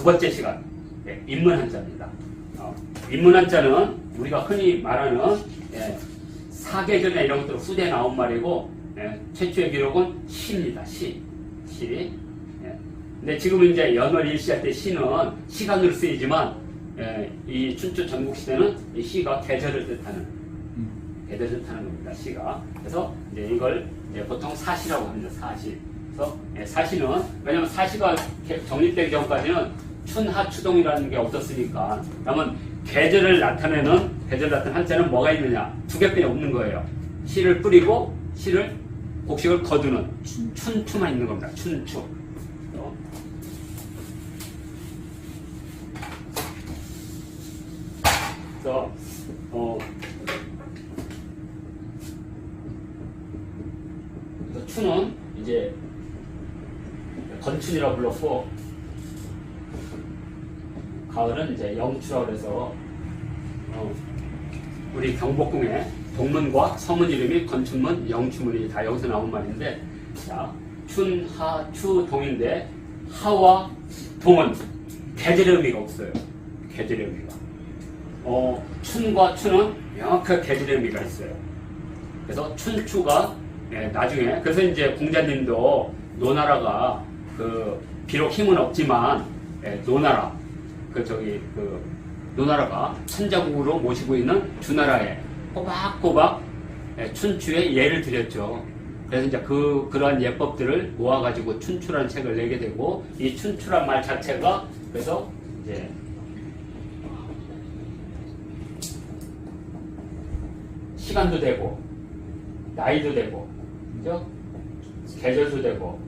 두 번째 시간, 인문 한자입니다. 인문 한자는 우리가 흔히 말하는 사계절이나 이런 것들 후대에 나온 말이고, 최초의 기록은 시입니다. 시. 근데 지금 이제 연월 일시할 때 시는 시간으로 쓰이지만, 이 춘추 전국시대는 이 시가 계절을 뜻하는 겁니다. 시가. 그래서 이제 이걸 이제 보통 사시라고 합니다. 사시. 그래서 사시는, 왜냐면 사시가 정립되기 전까지는 춘하 추동이라는 게 없었으니까, 그러면 계절을 나타내는 한자는 뭐가 있느냐? 두 개뿐이 없는 거예요. 시를 뿌리고 곡식을 거두는 춘추만 있는 겁니다. 춘추. 그래서 추는 이제 건춘이라고 불렀고, 가을은 이제 영추라고 해서 우리 경복궁에 동문과 서문 이름이 건춘문, 영추문이 다 여기서 나온 말인데, 자, 춘, 하, 추, 동인데 하와 동은 계절의 의미가 없어요. 계절의 의미가. 춘과 추는 명확하게 계절의 의미가 있어요. 그래서 춘추가 나중에, 그래서 이제 공자님도 노나라가 비록 힘은 없지만 노나라가 천자국으로 모시고 있는 주나라에 꼬박꼬박 춘추의 예를 드렸죠. 그래서 이제 그러한 예법들을 모아가지고 춘추라는 책을 내게 되고, 이 춘추란 말 자체가 그래서 이제 시간도 되고, 나이도 되고, 그죠? 계절도 되고,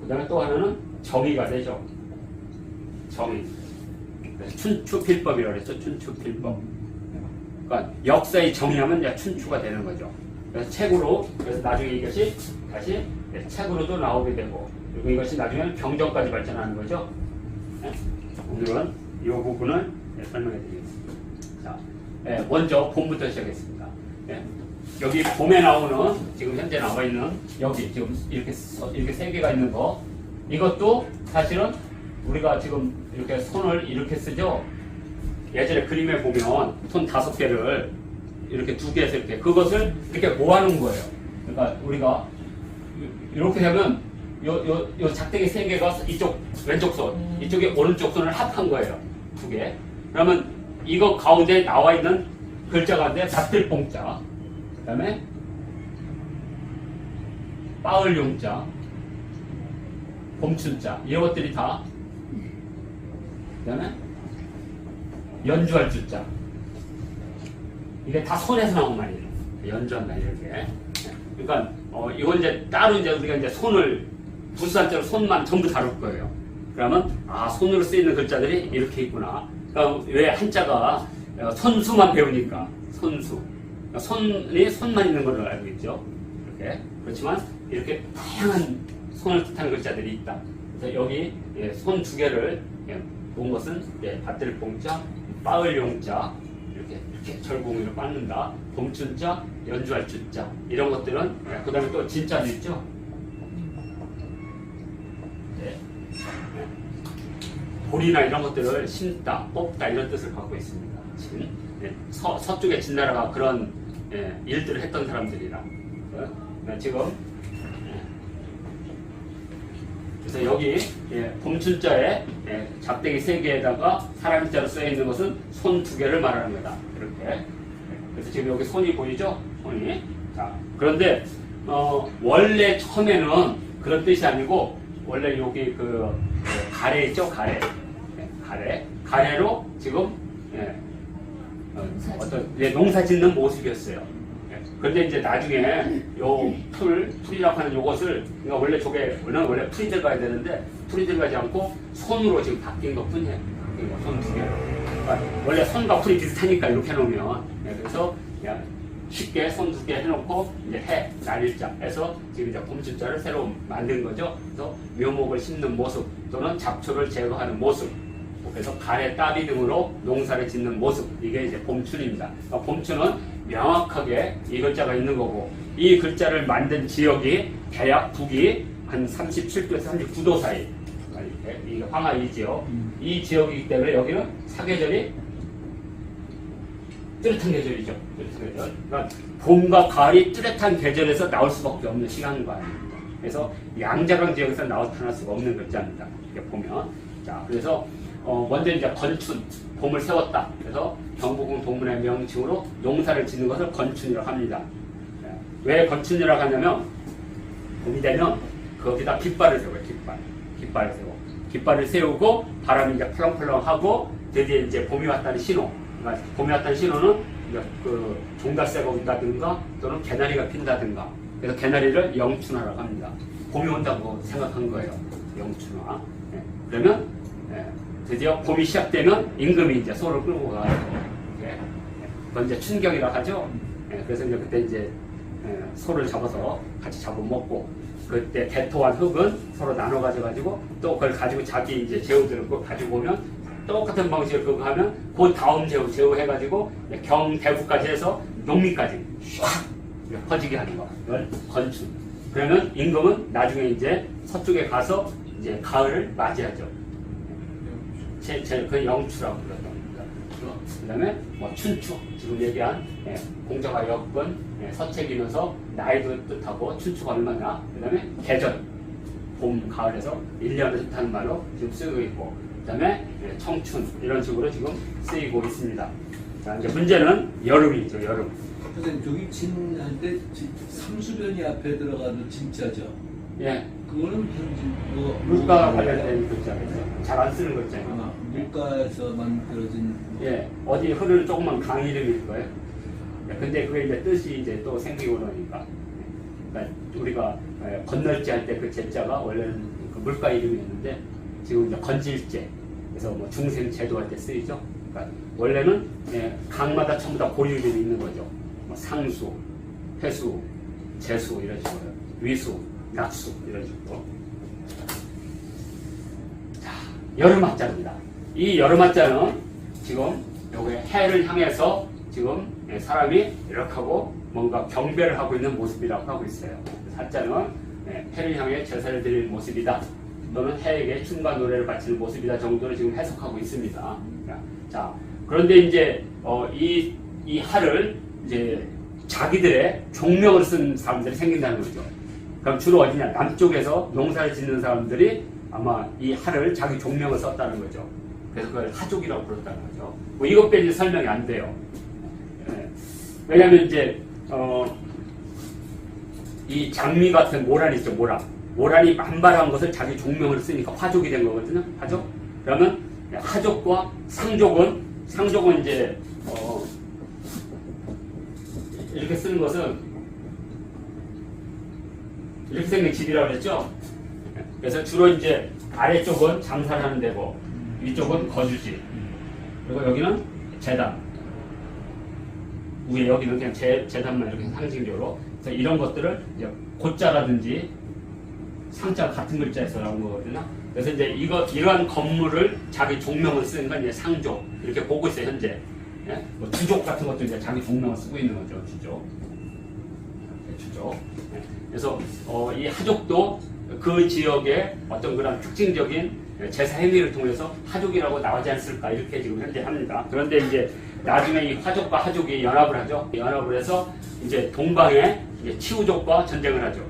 그 다음에 또 하나는 정의가 되죠. 정의. 춘추필법이라고 그랬죠. 춘추필법. 그러니까 역사의 정의하면 이제 춘추가 되는 거죠. 그래서 그래서 나중에 이것이 다시 책으로도 나오게 되고, 그리고 이것이 나중에는 경전까지 발전하는 거죠. 오늘은 이 부분을 설명해 드리겠습니다. 자, 먼저 봄부터 시작했습니다. 여기 봄에 나오는, 지금 현재 나와 있는, 여기 지금 이렇게 세 개가 있는 거, 이것도 사실은 우리가 지금 이렇게 손을 이렇게 쓰죠. 예전에 그림에 보면 손 5개를 이렇게 2개에서 이렇게, 그것을 이렇게 모아놓은 거예요. 그러니까 우리가 이렇게 하면 요 작대기 3개가 이쪽 왼쪽 손, 이쪽에 오른쪽 손을 합한 거예요. 2개. 그러면 이거 가운데 나와 있는 글자 가운데 잡들뽕자, 그 다음에 빠을용자, 봄춘자, 이런 것들이 다, 그 다음에 연주할 주자, 이게 다 손에서 나온 말이에요. 연주한다, 이렇게. 그러니까 이건 이제 따로 이제 우리가 이제 손을 부수한자로 손만 전부 다룰 거예요. 그러면 손으로 쓰이는 글자들이 이렇게 있구나. 그러니까 왜 한자가 손수만 배우니까, 손수. 그러니까 손만 있는 걸로 알고 있죠. 이렇게. 그렇지만 이렇게 다양한 손을 뜻하는 글자들이 있다. 그래서 여기 손 2개를 본 것은 밭들뽕자, 빠을용자, 이렇게 절공으로 빻는다. 봄춘자, 연주할 주자, 이런 것들은, 그 다음에 또 진자도 있죠. 돌이나 이런 것들을 심다, 뽑다, 이런 뜻을 갖고 있습니다. 서쪽의 진나라가 그런 일들을 했던 사람들이라. 지금 그래서 여기 봄춘자에 작대기 3개에다가 사람자로 쓰여 있는 것은 손 2개를 말하는 거다. 이렇게. 그래서 지금 여기 손이 보이죠? 손이. 자, 그런데 원래 처음에는 그런 뜻이 아니고, 원래 여기 가래 있죠? 가래로 지금 농사 짓는 모습이었어요. 그런데 이제 나중에 요 풀이라고 하는 요것을, 그러니까 원래 원래 풀이 들어가야 되는데 풀이 들어가지 않고 손으로 지금 바뀐 것 뿐이에요. 손 2개로. 그러니까 원래 손과 풀이 비슷하니까 이렇게 해놓으면, 그래서 쉽게 손 2개 해놓고 이제 날일자 해서 지금 이제 봄춘자를 새로 만든 거죠. 그래서 묘목을 심는 모습 또는 잡초를 제거하는 모습, 그래서 가래, 따비 등으로 농사를 짓는 모습, 이게 이제 봄춘입니다. 그러니까 봄춘은 명확하게 이 글자가 있는 거고, 이 글자를 만든 지역이 대략 북이 한 37도에서 39도 사이, 이게 황하이지요. 이 지역이기 때문에 여기는 사계절이 뚜렷한 계절이죠. 뚜렷한 계절. 그러니까 봄과 가을이 뚜렷한 계절에서 나올 수밖에 없는 시간인 거 아닙니까? 그래서 양자강 지역에서 나타날 수가 없는 글자입니다. 이렇게 보면. 자, 그래서 먼저 이제 건춘, 봄을 세웠다. 그래서 경복궁 동문의 명칭으로 농사를 짓는 것을 건춘이라고 합니다. 왜 건춘이라고 하냐면 봄이 되면 거기다 깃발을 세워요. 깃발을 세워. 깃발을 세우고 바람이 이제 펄렁펄렁하고 드디어 이제 봄이 왔다는 신호. 그러니까 봄이 왔다는 신호는 그 종달새가 온다든가 또는 개나리가 핀다든가. 그래서 개나리를 영춘화라고 합니다. 봄이 온다고 생각한 거예요. 영춘화. 그러면 드디어 봄이 시작되면 임금이 이제 소를 끌고 가요. 그건 이제 춘경이라고 하죠. 그래서 이제 그때 이제 소를 잡아서 같이 잡아먹고 그때 대토한 흙은 서로 나눠 가져가지고 또 그걸 가지고 자기 이제 제후들을 꼭 가지고 오면 똑같은 방식으로 그거 하면 그 다음 제후 해가지고 경대구까지 해서 농민까지 쫙 퍼지게 하는 거. 이걸 건춘. 그러면 임금은 나중에 이제 서쪽에 가서 이제 가을을 맞이하죠. 그 영추라고 불렀던 겁니다. 그 다음에 뭐 춘추, 지금 얘기한 공자가 엮은 서책이면서 나이도 뜻하고 춘추가 얼마나, 그 다음에 계절, 봄, 가을에서 1년을 뜻하는 말로 지금 쓰고 있고, 그 다음에 청춘, 이런 식으로 지금 쓰이고 있습니다. 자, 이제 문제는 여름이죠, 여름. 선생님, 저기 진할 때 삼수변이 앞에 들어가도 진짜죠? 예. 그거는 물가와 관련된 글자겠죠. 잘 안 쓰는 글자예요. 물가에서 만들어진. 예, 어디 흐르는 조그만 강 이름일 거예요. 근데 그게 이제 뜻이 이제 또 생기고 그러니까. 그러니까 우리가 건널지 할 때 그 제자가 원래는 그 물가 이름이었는데 지금 이제 건질제. 그래서 뭐 중생제도 할 때 쓰이죠. 그러니까 원래는 강마다 전부 다 고유 이름이 있는 거죠. 뭐 상수, 회수, 재수 이런 식으로 위수. 낙수 이런 식으로. 자, 여름 합자입니다. 이 여름 합자는 지금 요게 해를 향해서 지금 사람이 이렇게 하고 뭔가 경배를 하고 있는 모습이라고 하고 있어요. 합자는 해를 향해 제사를 드리는 모습이다. 또는 해에게 춤과 노래를 바치는 모습이다 정도로 지금 해석하고 있습니다. 자, 그런데 이제 이 하를 이제 자기들의 종명을 쓴 사람들이 생긴다는 거죠. 그럼 주로 어디냐? 남쪽에서 농사를 짓는 사람들이 아마 이 하를 자기 종명을 썼다는 거죠. 그래서 그걸 하족이라고 불렀다는 거죠. 뭐 이것 빼지 설명이 안 돼요. 왜냐하면 이제 이 장미 같은 모란 있죠, 모란. 모란이 만발한 것을 자기 종명을 쓰니까 화족이 된 거거든요. 화족. 그러면 하족과 상족은 이제 이렇게 쓰는 것은 이렇게 생긴 집이라고 그랬죠? 그래서 주로 이제 아래쪽은 장사를 하는 데고 위쪽은 거주지. 그리고 여기는 재단. 위에 여기는 그냥 재단만 이렇게 상징적으로. 그래서 이런 것들을 이제 고자라든지 상자 같은 글자에서 나온 거거든요. 그래서 이제 이러한 건물을 자기 종명을 쓰는 건 이제 상족. 이렇게 보고 있어요, 현재. 예? 뭐 주족 같은 것도 이제 자기 종명을 쓰고 있는 거죠, 주족. 그래서 이 하족도 그 지역의 어떤 그런 특징적인 제사 행위를 통해서 하족이라고 나오지 않았을까 이렇게 지금 현재 합니다. 그런데 이제 나중에 이 화족과 하족이 연합을 하죠. 연합을 해서 이제 동방에 이제 치우족과 전쟁을 하죠.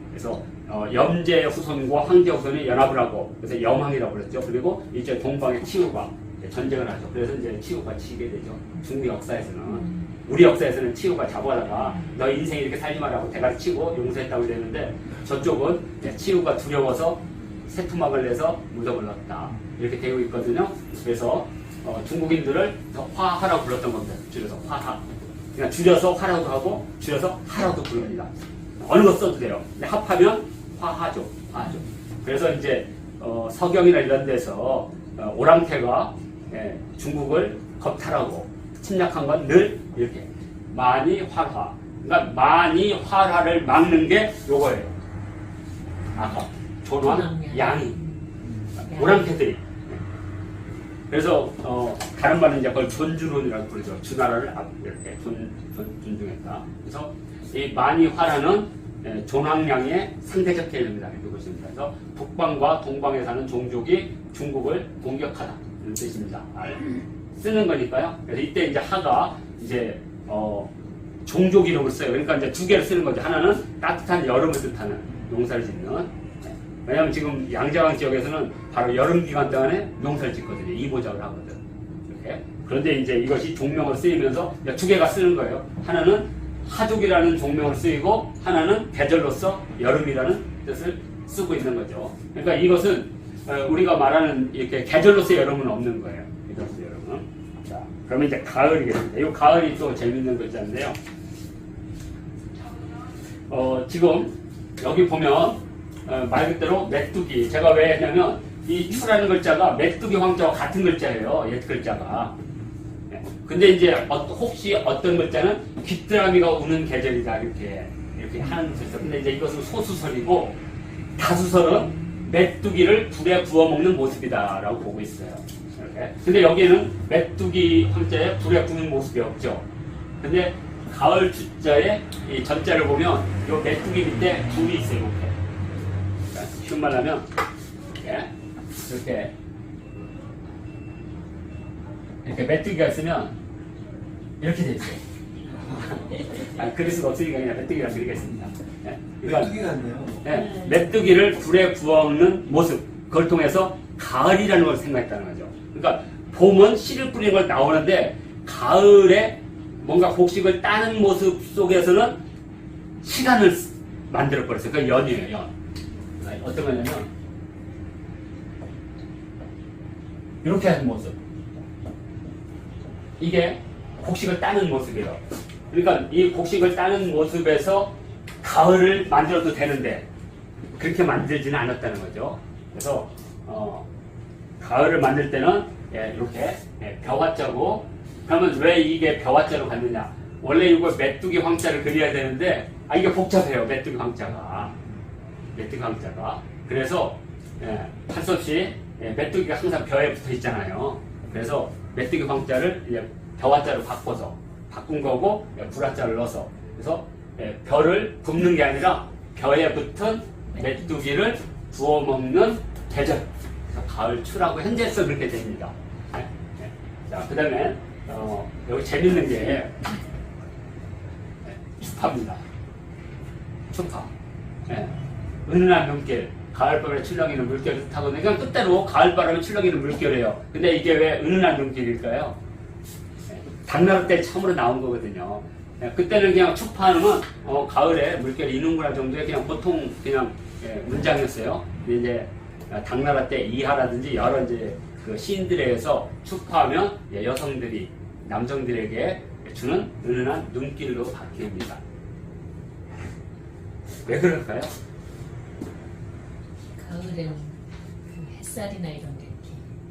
그래서 염제 후손과 황제 후손이 연합을 하고 그래서 염황이라고 그랬죠. 그리고 이제 동방의 치우가 전쟁을 하죠. 그래서 이제 치우가 지게 되죠. 중국 역사에서는. 우리 역사에서는 치우가 잡아다가 너 인생 이렇게 살지 말라고 대가리 치고 용서했다고 그랬는데 저쪽은 치우가 두려워서 새투막을 내서 무덤을 넣었다. 이렇게 되어 있거든요. 그래서 중국인들을 화하라고 불렀던 겁니다. 줄여서 화하. 그냥 줄여서 화라도 하고 줄여서 하라도 부릅니다. 어느 것 써도 돼요. 근데 합하면 화하죠. 화하죠. 그래서 이제 서경이나 이런 데서 오랑캐가 중국을 겁탈하고 침략한 건 늘 이렇게 만이화하. 그러니까 만이화하를 막는 게 요거예요. 아까 존왕 양이 오랑캐들이. 그래서 다른 말은 이제 그걸 존주론이라고 부르죠. 주나라를 이렇게 존중했다. 그래서 이 만이화라는 존왕량의 상대적 개념이다 이렇게 보시면 됩니다. 그래서 북방과 동방에 사는 종족이 중국을 공격하다 이런 뜻입니다. 쓰는 거니까요. 그래서 이때 이제 하가 이제 종족 이름을 써요. 그러니까 이제 두 개를 쓰는 거죠. 하나는 따뜻한 여름을 뜻하는 농사를 짓는. 왜냐하면 지금 양자강 지역에서는 바로 여름 기간 동안에 농사를 짓거든요. 이보작을 하거든. 이렇게. 그런데 이제 이것이 종명으로 쓰이면서 두 개가 쓰는 거예요. 하나는 하족이라는 종명으로 쓰이고 하나는 계절로서 여름이라는 뜻을 쓰고 있는 거죠. 그러니까 이것은 우리가 말하는 이렇게 계절로서 여름은 없는 거예요. 계절로서 여름은. 자, 그러면 이제 가을이겠습니다. 이 가을이 또 재밌는 글자인데요. 지금 여기 보면 말 그대로 메뚜기. 제가 왜 했냐면 이 추라는 글자가 메뚜기 황자와 같은 글자예요. 옛 글자가. 근데 이제 혹시 어떤 글자는 귀뚜라미가 우는 계절이다 이렇게 하는 글자. 근데 이제 이것은 소수설이고 다수설은 메뚜기를 불에 구워 먹는 모습이다라고 보고 있어요. 이렇게. 근데 여기에는 메뚜기 황자에 불에 구는 모습이 없죠. 근데 가을 주자의 이 전자를 보면 이 메뚜기 밑에 불이 있어요. 이렇게. 그러니까 쉬운 말로 하면 이렇게 메뚜기가 있으면 이렇게 돼 있어요. 그릴 수가 없으니까 그냥 메뚜기라 그리겠습니다. 메뚜기 같네요. 메뚜기를 불에 구워먹는 모습, 그걸 통해서 가을이라는 걸 생각했다는 거죠. 그러니까 봄은 씨를 뿌리는 걸 나오는데 가을에 뭔가 곡식을 따는 모습 속에서는 시간을 만들어 버렸어요. 그 연이에요. 연. 어떤 거냐면 이렇게 하는 모습. 이게 곡식을 따는 모습이에요. 그러니까 이 곡식을 따는 모습에서 가을을 만들어도 되는데 그렇게 만들지는 않았다는 거죠. 그래서 가을을 만들 때는 이렇게 벼화자고, 그러면 왜 이게 벼화자로 갔느냐? 원래 이거 메뚜기 황자를 그려야 되는데 이게 복잡해요. 메뚜기 황자가. 그래서 할 수 없이 메뚜기가 항상 벼에 붙어 있잖아요. 그래서 메뚜기 황자를 이제 벼화자로 바꾼 거고 불화자를 넣어서, 그래서 벼를 굽는 게 아니라 벼에 붙은 메뚜기를 구워 먹는 계절, 그래서 가을 추라고 현재에서 그렇게 됩니다. 자, 그 다음에 여기 재밌는 게 추파입니다. 추파. 은은한 눈길, 가을바람에 출렁이는 물결을 뜻하거든요. 그냥 뜻대로 가을바람에 출렁이는 물결이에요. 근데 이게 왜 은은한 눈길일까요? 당나라 때 처음으로 나온 거거든요. 그때는 그냥 추파하면 가을에 물결이 이는구나 정도의 그냥 보통 그냥 문장이었어요. 근데 이제 당나라 때 이하라든지 여러 이제 그 시인들에 의해서 추파하면 여성들이 남성들에게 주는 은은한 눈길로 바뀝니다. 왜 그럴까요? 가을에는 그 햇살이나 이런 게 이렇게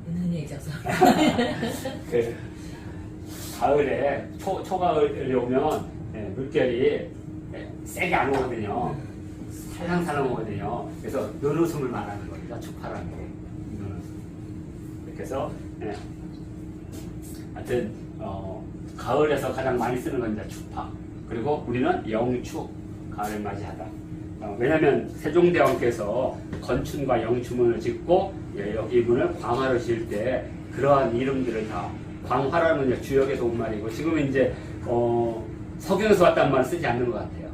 은은해져서. 가을에 초가을이 오면 물결이 세게 안 오거든요. 살랑살랑 오거든요. 그래서 눈웃음을 말하는 겁니다. 추파라는 게. 그래서 하여튼 가을에서 가장 많이 쓰는 건 이제 추파. 그리고 우리는 영추, 가을을 맞이하다. 왜냐하면 세종대왕께서 건춘과 영추문을 짓고 여기 이분을 광화로 지을 때 그러한 이름들을 다, 광화라는 주역의 동말이고 지금은 이제 서경에서 왔다는 말을 쓰지 않는 것 같아요.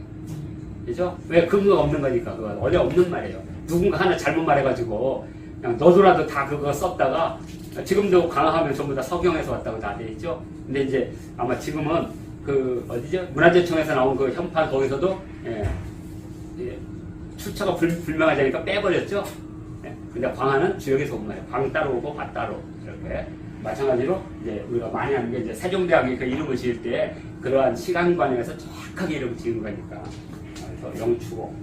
그죠? 왜 근거가 없는 거니까. 그거 원래 없는 말이에요. 누군가 하나 잘못 말해가지고 그냥 너도라도 다 그거 썼다가 지금도 광화하면 전부 다 서경에서 왔다고 다 돼 있죠. 근데 이제 아마 지금은 그 어디죠? 문화재청에서 나온 그 현판 거기서도 출처가 불명하자니까 빼버렸죠. 근데 광화는 주역에서 온 말이에요. 광 따로 오고 밭 따로 이렇게. 마찬가지로 이제 우리가 많이 하는 게 이제 세종대왕이 그 이름을 지을 때 그러한 시간관에서 정확하게 이름을 지은 거니까. 그래서 영추고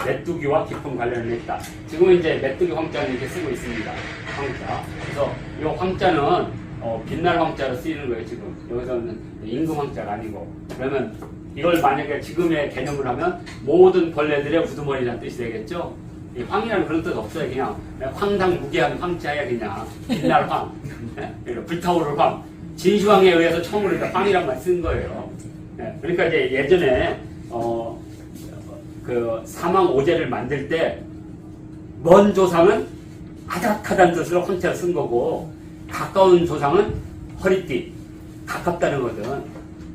메뚜기와 깊은 관련을 했다. 지금은 이제 메뚜기 황자는 이렇게 쓰고 있습니다. 황자. 그래서 이 황자는 빛날 황자로 쓰이는 거예요. 지금 여기서는 임금 황자가 아니고. 그러면 이걸 만약에 지금의 개념을 하면 모든 벌레들의 우두머리라는 뜻이 되겠죠. 이 황이라는 그런 뜻 없어요. 그냥 황당무계한 황자야. 그냥 빛날 황, 불타오를 황. 진시황에 의해서 처음으로 황이란 말 쓴 거예요. 그러니까 이제 예전에 그 사망 오제를 만들 때 먼 조상은 아닥하다는 뜻으로 황태를 쓴 거고 가까운 조상은 허리띠 가깝다는 거거든.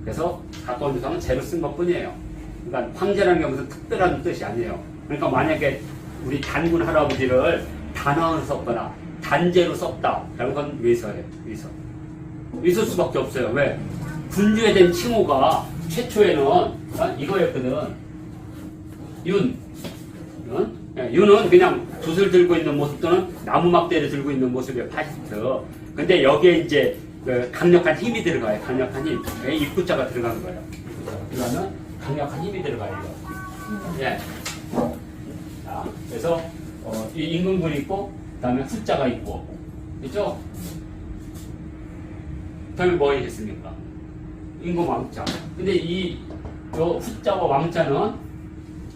그래서 가까운 조상은 재로 쓴 것뿐이에요. 그러니까 황제라는 게 무슨 특별한 뜻이 아니에요. 그러니까 만약에 우리 단군 할아버지를 단왕으로 썼거나 단제로 썼다 라는 건 위서예요. 위서 수밖에 없어요. 왜? 군주에 된 칭호가 최초에는 이거였거든. 윤은 그냥 붓을 들고 있는 모습 또는 나무 막대를 들고 있는 모습의 파시스트. 근데 여기에 이제 그 강력한 힘이 들어가요. 강력한 힘. 입구자가 들어간 거예요. 그러면 강력한 힘이 들어가요. 예. 자, 그래서 이 임금군이 있고, 그다음에 후자가 있고, 그렇죠? 그다음에 뭐 있겠습니까? 임금 왕자. 근데 이 후자와 왕자는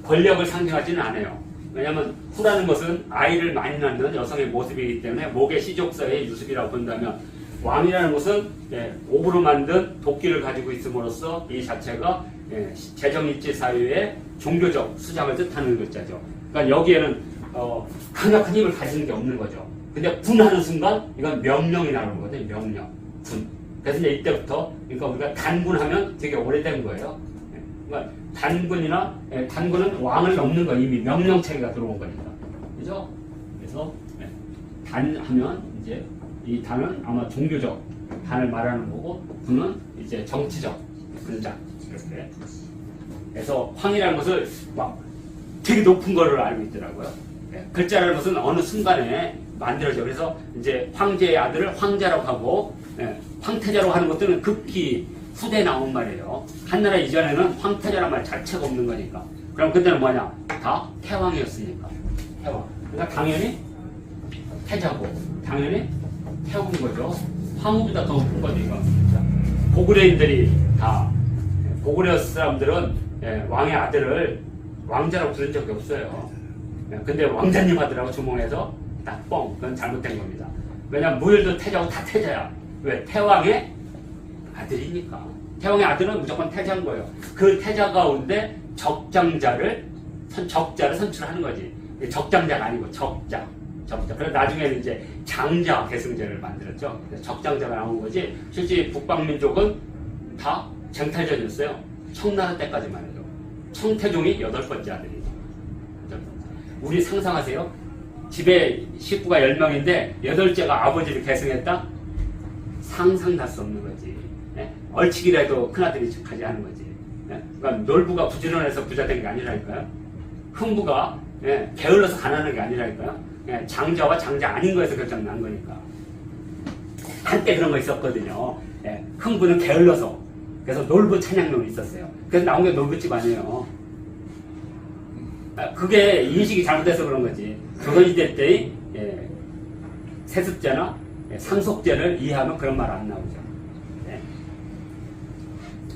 권력을 상징하지는 않아요. 왜냐하면 후라는 것은 아이를 많이 낳는 여성의 모습이기 때문에 목의 시족서의 유습이라고 본다면 왕이라는 것은 옥으로 만든 도끼를 가지고 있음으로써 이 자체가 재정일치 사회의 종교적 수장을 뜻하는 글자죠. 그러니까 여기에는 강력한 힘을 가지는 게 없는 거죠. 근데 군하는 순간 이건 명령이 나오는 거거든요. 명령, 군. 그래서 이제 이때부터 그러니까 우리가 단군하면 되게 오래된 거예요. 그러니까 단군은 왕을 넘는 거 이미 명령 체계가 들어온 거니까, 그죠? 그래서 단하면 이제 이 단은 아마 종교적 단을 말하는 거고 군은 이제 정치적 군자 이렇게. 그래서 황이라는 것을 막 되게 높은 거를 알고 있더라고요. 글자라는 것은 어느 순간에 만들어져. 그래서 이제 황제의 아들을 황자라고 하고 황태자라고 하는 것들은 극히 후대에 나온 말이에요. 한나라 이전에는 황태자라는 말 자체가 없는 거니까. 그럼 그때는 뭐냐? 다 태왕이었으니까. 태왕. 그러니까 당연히 태자고, 당연히 태운 거죠. 황후보다 더 높은 거죠, 이거. 고구려인들이 다, 고구려 사람들은 왕의 아들을 왕자라고 부른 적이 없어요. 근데 왕자님 하더라고 주몽해서 딱 뻥. 그건 잘못된 겁니다. 왜냐면 무열도 태자고 다 태자야. 왜? 태왕의 아들이니까. 태왕의 아들은 무조건 태자인 거예요. 그 태자 가운데 적장자를 선출하는 거지. 적장자가 아니고 적자. 그래서 나중에는 이제 장자 계승제를 만들었죠. 그래서 적장자가 나온 거지. 실제 북방민족은 다 쟁탈전이었어요. 청나라 때까지만 해도. 청태종이 8번째 아들이죠. 우리 상상하세요. 집에 식구가 10명인데 8째가 아버지를 계승했다? 상상할 수 없는 거지. 얼치기라도 큰아들이 하지 하는 거지. 그러니까 놀부가 부지런해서 부자 된 게 아니라니까요. 흥부가 게을러서 가난한 게 아니라니까요. 장자와 장자 아닌 거에서 결정 난 거니까. 한때 그런 거 있었거든요. 흥부는 게을러서. 그래서 놀부 찬양론이 있었어요. 그래서 나온 게 놀부집 아니에요. 그게 인식이 잘못돼서 그런 거지. 조선시대 때의 세습제나 상속제를 이해하면 그런 말 안 나오죠.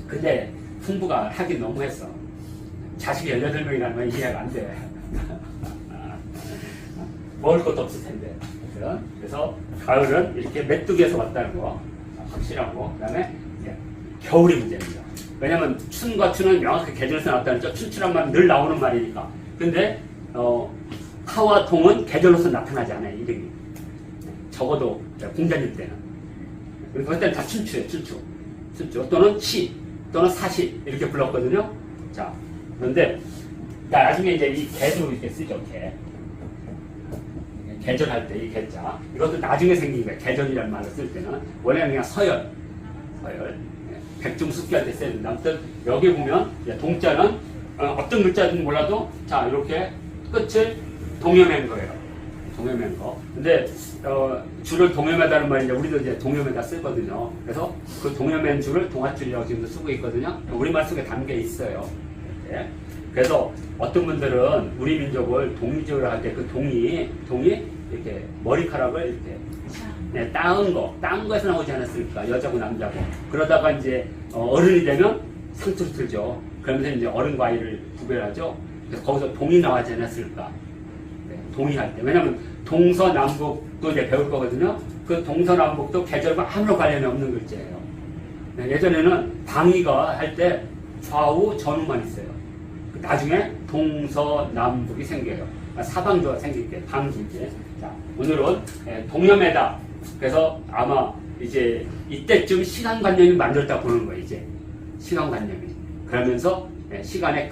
근데 흥부가 하긴 너무했어. 자식이 18명이라는 건 이해가 안 돼. 먹을 것도 없을 텐데. 그래서 가을은 이렇게 메뚜기에서 왔다는 거 확실하고, 그 다음에 겨울이 문제입니다. 왜냐면 춘과 추는 명확하게 계절에서 나왔다는 거, 춘추란 말은 늘 나오는 말이니까. 근데 하와 통은 계절로서 나타나지 않아요, 이름이. 적어도 공자님 때는. 그래서 그때는 다 춘추예요, 춘추. 또는 시, 또는 사시 이렇게 불렀거든요. 자, 그런데 나중에 이제 이 개도 이렇게 쓰죠, 개. 계절할 때 이 개자. 이것도 나중에 생긴 거예요. 계절이라는 말을 쓸 때는. 원래는 그냥 서열. 백중숙기할 때 써야 된다. 아무튼 여기 보면 동자는 어떤 글자인지 몰라도 자 이렇게 끝을 동여맨 거예요. 동여맨 거. 근데 줄을 동여매다는 말이 이제 우리도 이제 동여매다 쓰거든요. 그래서 그 동여맨 줄을 동아줄이라고 지금도 쓰고 있거든요. 우리말 속에 담겨 있어요. 이렇게. 그래서 어떤 분들은 우리 민족을 동지를 할 때 그 동이 이렇게 머리카락을 이렇게 따은 거에서 나오지 않았을까? 여자고 남자고. 그러다가 이제 어른이 되면 상투를 틀죠. 그러면서 이제 어른과 아이를 구별하죠. 그래서 거기서 동이 나오지 않았을까? 동의할 때. 왜냐면 동서남북도 이제 배울 거거든요. 그 동서남북도 계절과 아무런 관련이 없는 글자예요. 예전에는 방위가 할 때 좌우 전우만 있어요. 나중에 동서남북이 생겨요. 사방도가 생기게 방지게. 자, 오늘은 동여매다. 그래서 아마 이제 이때쯤 시간관념이 만들었다 보는 거예요. 이제 시간관념이. 그러면서 시간의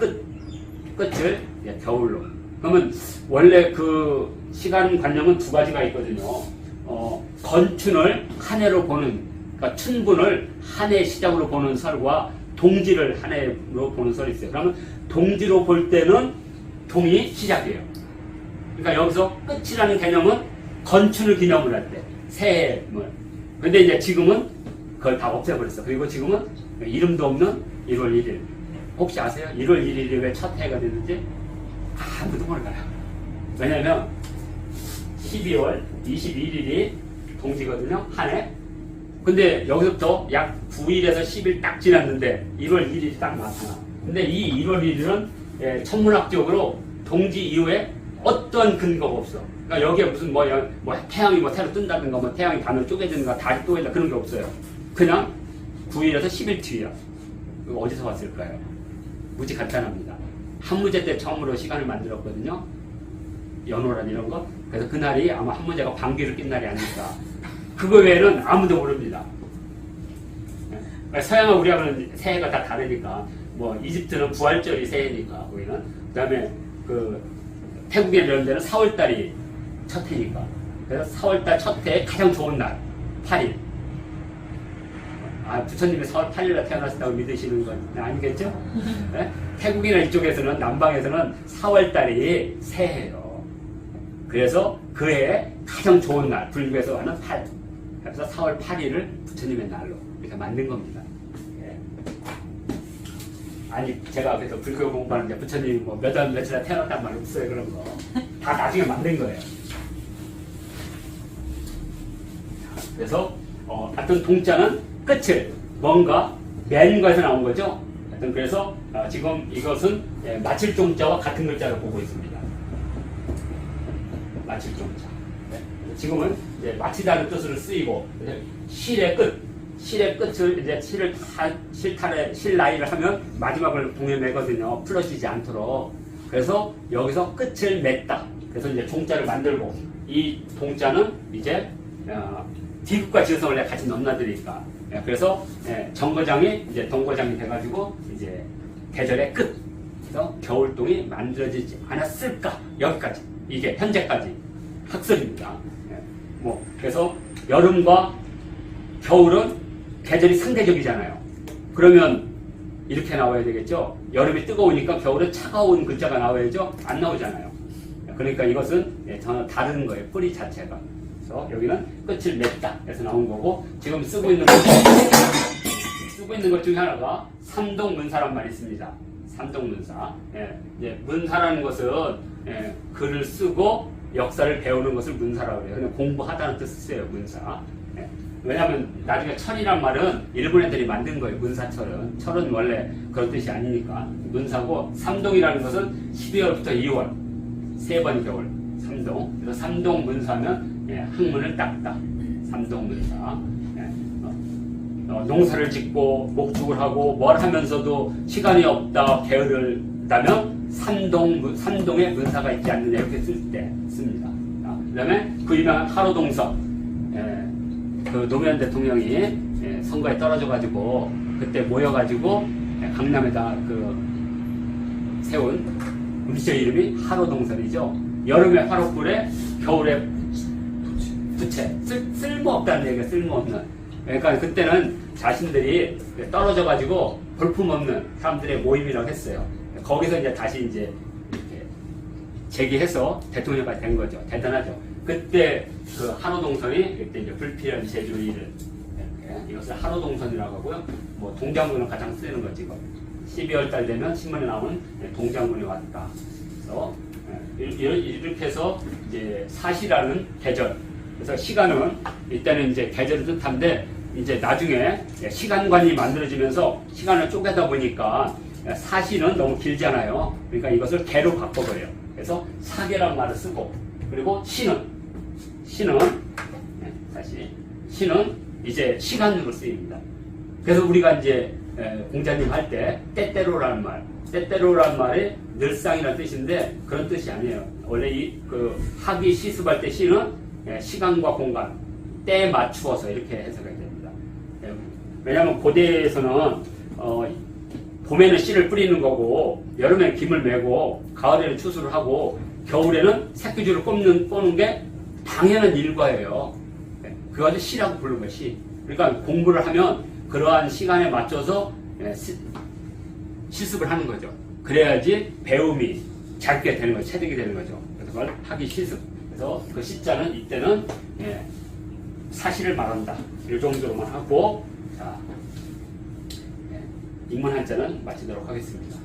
끝을 겨울로. 그러면 원래 그 시간관념은 두 가지가 있거든요. 건춘을 한 해로 보는, 그러니까 춘분을 한 해 시작으로 보는 설과 동지를 한 해로 보는 설이 있어요. 그러면 동지로 볼 때는 동이 시작이에요. 그러니까 여기서 끝이라는 개념은 건춘을 기념을 할 때, 새해물. 근데 이제 지금은 그걸 다 없애버렸어. 그리고 지금은 이름도 없는 1월 1일. 혹시 아세요? 1월 1일이 왜 첫 해가 됐는지? 아무도 몰라요. 왜냐면 12월 21일이 동지거든요. 한 해. 근데 여기서부터 약 9일에서 10일 딱 지났는데 1월 1일이 딱 나타나. 근데 이 1월 1일은 천문학적으로 동지 이후에 어떤 근거가 없어. 그러니까 여기에 무슨 뭐 태양이 뭐 새로 뜬다든가 뭐 태양이 반으로 쪼개지는가 달이 쪼개진다 그런 게 없어요. 그냥 9일에서 10일 뒤야. 이거 어디서 왔을까요? 무지 간단합니다. 한무제 때 처음으로 시간을 만들었거든요. 연호란 이런 거. 그래서 그날이 아마 한무제가 방귀를 낀 날이 아닐까. 그거 외에는 아무도 모릅니다. 서양과 우리하고는 새해가 다 다르니까. 뭐 이집트는 부활절이 새해니까 거기는. 그다음에 그 태국에 이런 데는 4월달이 첫 해니까. 그래서 4월달 첫 해에 가장 좋은 날 8일. 부처님이 4월 8일에 태어나셨다고 믿으시는 건 아니겠죠? 네? 태국이나 이쪽에서는 남방에서는 4월달이 새해예요. 그래서 그 해에 가장 좋은 날 불교에서 하는 8. 그래서 4월 8일을 부처님의 날로 이렇게 만든 겁니다. 예. 아니 제가 그래서 불교 공부하는데 부처님이 뭐 몇 월 며칠에 태어났단 말 없어요. 그런 거 다 나중에 만든 거예요. 그래서 하여튼 동자는 끝을 뭔가 맨 거에서 나온 거죠. 하여튼 그래서 지금 이것은 마칠 종자와 같은 글자를 보고 있습니다. 마칠 종자. 네. 지금은 이제 마치다는 뜻으로 쓰이고 실의 끝을 이제 실 나이를 하면 마지막을 동에 매거든요. 풀어지지 않도록. 그래서 여기서 끝을 맺다. 그래서 이제 종자를 만들고 이 동자는 이제 디귿과 지읒을 같이 넘나드니까. 그래서 정거장이 이제 동거장이 돼가지고 이제 계절의 끝. 그래서 겨울동이 만들어지지 않았을까. 여기까지. 이게 현재까지 학설입니다. 뭐 그래서 여름과 겨울은 계절이 상대적이잖아요. 그러면 이렇게 나와야 되겠죠. 여름이 뜨거우니까 겨울은 차가운 글자가 나와야죠. 안 나오잖아요. 그러니까 이것은 전혀 다른 거예요. 뿌리 자체가. 그래서 여기는 끝을 맺다 해서 나온 거고 지금 쓰고 있는 것 중에 하나가 삼동문사란 말이 있습니다. 삼동문사. 이제 문사라는 것은 글을 쓰고 역사를 배우는 것을 문사라고 해요. 그냥 공부하다는 뜻을 써요. 문사. 왜냐하면 나중에 철이란 말은 일본 애들이 만든 거예요. 문사철은. 철은 원래 그런 뜻이 아니니까. 문사고 삼동이라는 것은 12월부터 2월 3번 겨울. 삼동. 그래서 삼동문사면 학문을 닦다. 삼동문사. 농사를 짓고 목축을 하고 뭘 하면서도 시간이 없다 게으르다면 삼동에 문사가 있지 않느냐 이렇게 쓸 때 씁니다. 그 다음에 그 유명한 하로동서. 그 노무현 대통령이 선거에 떨어져가지고 그때 모여가지고 강남에다 그 세운 음식 이름이 하로동설이죠. 여름에 화로불에 겨울에 부채. 쓸모없다는 얘기가 쓸모없는. 그러니까 그때는 자신들이 떨어져가지고 볼품없는 사람들의 모임이라고 했어요. 거기서 이제 다시 이제 이렇게 재기해서 대통령까지 된 거죠. 대단하죠. 그때 그 한호동선이 그때 이제 불필요한 제주일을 이것을 한호동선이라고 하고요. 뭐 동장군은 가장 쓰는 거지. 지금 12월 달 되면 신문에 나오는 동장군이 왔다. 그래서 이렇게 해서 이제 사시라는 계절. 그래서 시간은 이때는 이제 계절을 뜻한데 이제 나중에 시간관이 만들어지면서 시간을 쪼개다 보니까 사시는 너무 길잖아요. 그러니까 이것을 개로 바꿔버려요. 그래서 사계란 말을 쓰고 그리고 시는 다시 시는 이제 시간으로 쓰입니다. 그래서 우리가 이제 공자님 할 때 때때로라는 말, 때때로라는 말이 늘상이라는 뜻인데 그런 뜻이 아니에요. 원래 그 학이 시습할 때 시는 시간과 공간, 때에 맞추어서 이렇게 해석해야 됩니다. 왜냐하면 고대에서는 봄에는 씨를 뿌리는 거고 여름에는 김을 메고 가을에는 추수를 하고 겨울에는 새끼줄을 뽑는 게 당연한 일과예요. 그걸 시라고 부르는 거예요. 시. 그러니까 공부를 하면 그러한 시간에 맞춰서 실습을 하는 거죠. 그래야지 배움이 잘 게 되는 거죠. 체득이 되는 거죠. 그래서 그걸 학이 시습. 그래서 그 시자는 이때는 사실을 말한다. 이 정도로만 하고 자, 인문 한자는 마치도록 하겠습니다.